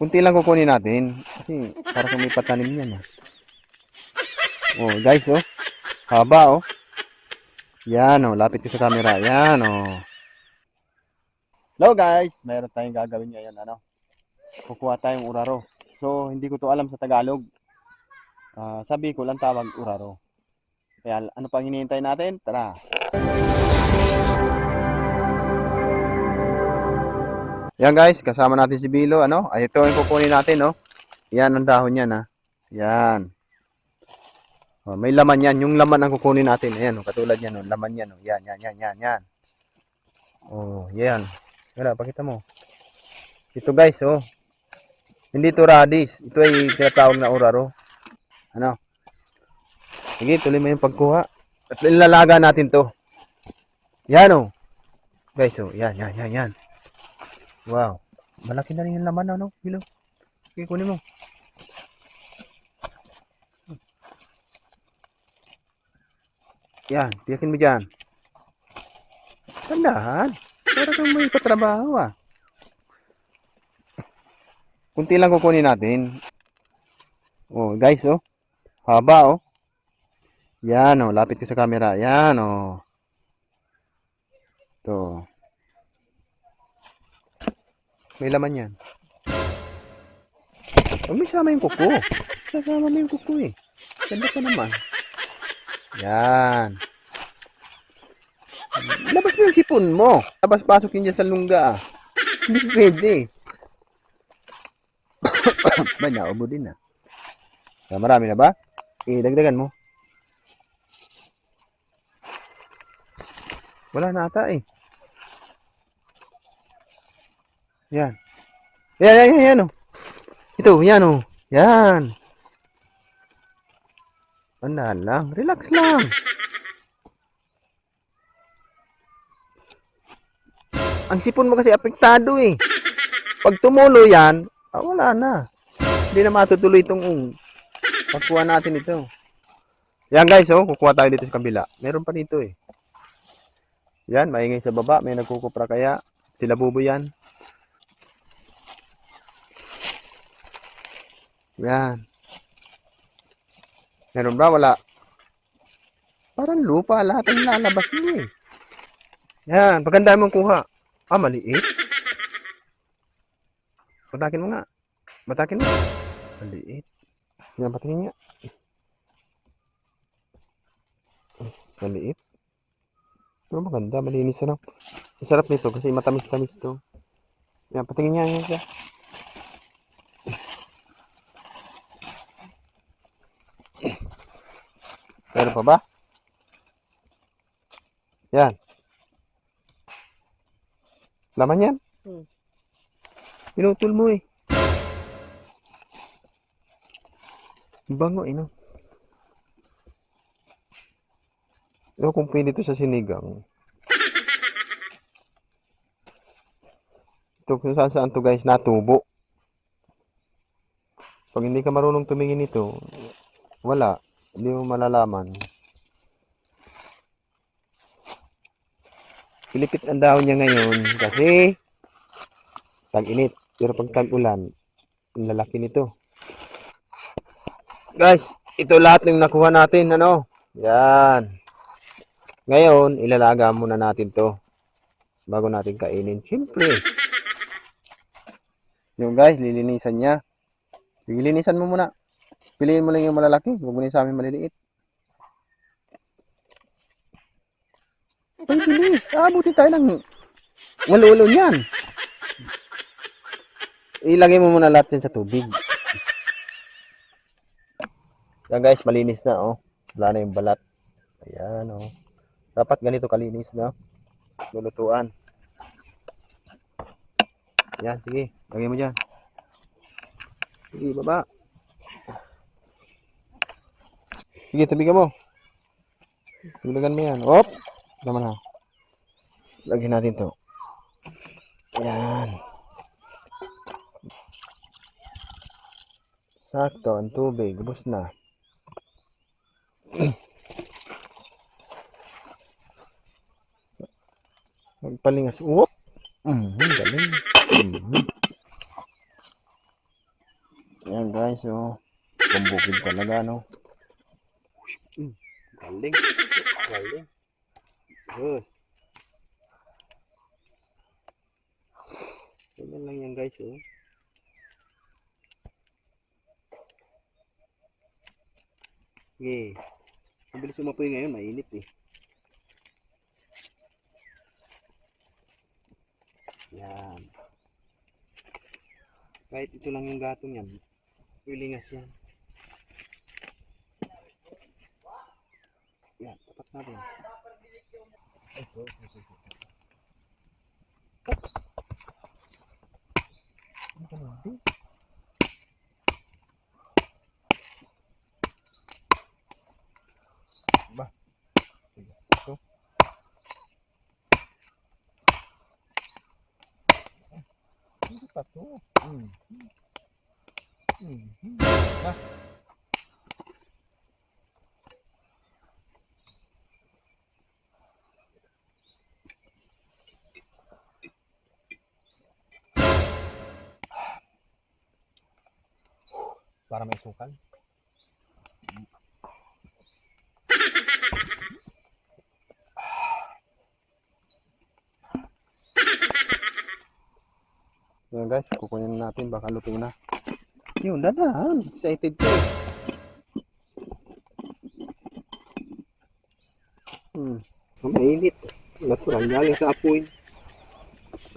Kunti lang kukunin natin. Kasi para kung may patanim yan. Oh, guys, oh. Haba, oh. Yan, oh. Lapit ko sa camera. Yan, oh. Hello, guys. Mayroon tayong gagawin ngayon, ano. Kukuha tayong uraro. So, hindi ko to alam sa Tagalog. Sabi ko lang tawag uraro. Kaya, ano pang hinihintay natin? Tara. Yan, guys. Kasama natin si Bilo, ano. Ay, ito yung kukunin natin, no. Yan ang dahon yan, ha. Yan. Oh, may laman yan. Yung laman ang kukunin natin. Ayan, oh, katulad yan. Oh, laman yan. Oh. Yan, yan, yan, yan, yan. Oh, yan. Wala, pakita mo. Ito guys, oh. Hindi ito radish. Ito ay tinatawag na uraro. Ano? Sige, tuloy mo yung pagkuha. At ilalaga natin to. Yan, oh. Guys, oh. Yan, yan, yan, yan. Wow. Malaki na rin yung laman, ano? Bilo. Sige, kunin mo. Yan, tiyakin mo dyan. Tandahan. Para kang may katrabaho, ah. Kunti lang kukunin natin. Oh, guys, oh. Haba, oh. Yan, oh. Lapit ko sa camera. Yan, oh. To. May laman yan. Oh, may sama yung kuko. Kasama mo yung kuko, eh. Ganda pa naman. Yan. Labas mo yung sipon mo. Labas-pasok yun dyan sa lungga, ah. Hindi pwede. Ba, naubo din, ah. Marami na ba? Dagdagan mo. Wala na ata, eh. Yan. Yan, yan, yan, yan, oh. Ito, yan, oh. Yan. Andahan lang. Relax lang. Ang sipon mo kasi apektado, eh. Pag tumulo yan, wala na. Hindi na matutuloy itong pagkuha natin ito. Yan guys, oh, kukuha tayo dito sa kabila. Meron pa dito, eh. Yan, maingay sa baba. May nagkukupra kaya. Sila bubo yan. Yan. Meron ba? Wala. Parang lupa. Lahat ang lalabas mo, eh. Yan. Paganda mong kuha. Maliit. Batakin mo nga. Batakin mo. Maliit. Yan, patingin nga. Maliit. Pero maganda. Malinis na. Masarap nito kasi matamis-tamis ito. Yan, patingin nga siya. Meron pa ba? Yan. Laman yan? Pinutol mo, eh. Bango, eh, no? Ewan kung pwede ito sa sinigang. Ito kung saan to guys, natubo. Pag hindi ka marunong tumingin ito, wala. Hindi mo malalaman. Pilipit ang dahon niya ngayon kasi tag-init. Pero pag tag-ulan, ang lalaki nito. Guys, ito lahat ng nakuha natin, ano? Yan. Ngayon, ilalaga muna natin to bago natin kainin. Siyempre. Yung guys, lilinisan niya. Lilinisan mo muna. Piliin mo lang yung malalaki. Huwag mo na sa amin maliliit. Ay, bilis. Abuti tayo ng walo-walo niyan. Ilagay mo muna lahat yan sa tubig. Yan guys, malinis na, oh. Wala na yung balat. Ayan, oh. Dapat ganito kalinis na. Lulutuan. Yan, sige. Lagay mo dyan. Sige, baba. Sige, tabigan mo. Tabigan mo yan. Op! Tama na. Lagyan natin to. Yan. Sakto, ang tubig. Ubus na. Magpalingas. Whoop! Galing. Ayan guys, oh. Bumbukid talaga, no? Galing. Galing. Good. Ganyan lang yan guys, oh. Sige. Mabilis umapoy ngayon, mainit eh. Yan. Kahit ito lang yung gatong yan, wilingas yan. Yan, tapat natin. Ba? Sige. Ito. Hindi pa to. Ah. Para may sukal. Yan guys, kukunin natin, baka luto na. Yun, dadaan. Excited ko. Mainit. Natural. Galing sa apoy.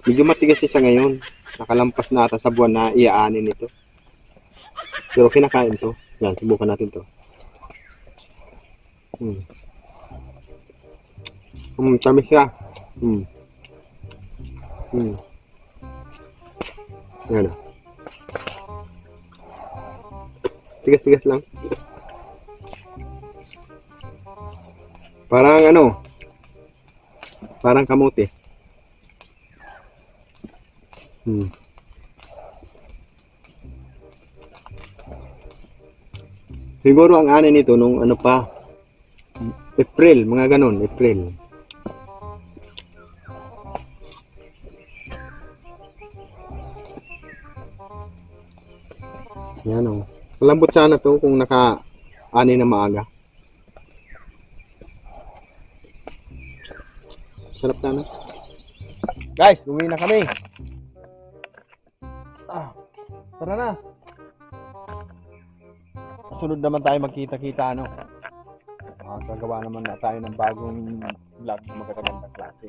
Medyo matigas siya ngayon. Nakalampas na ata sa buwan na iaanin ito. Pero kinakain to. Yan, subukan natin to. Tamis siya. Yan o. Tigas-tigas lang. Parang ano, parang kamote. Siguro ang ani nito nung ano pa, April, mga ganon, April. Yan o. Malambot sana to kung naka-ani na maaga. Sarap sana. Guys, uwi na kami. Tara na. Sunod naman tayo magkita-kita, ano. Gagawa naman na tayo ng bagong vlog magagandang klase.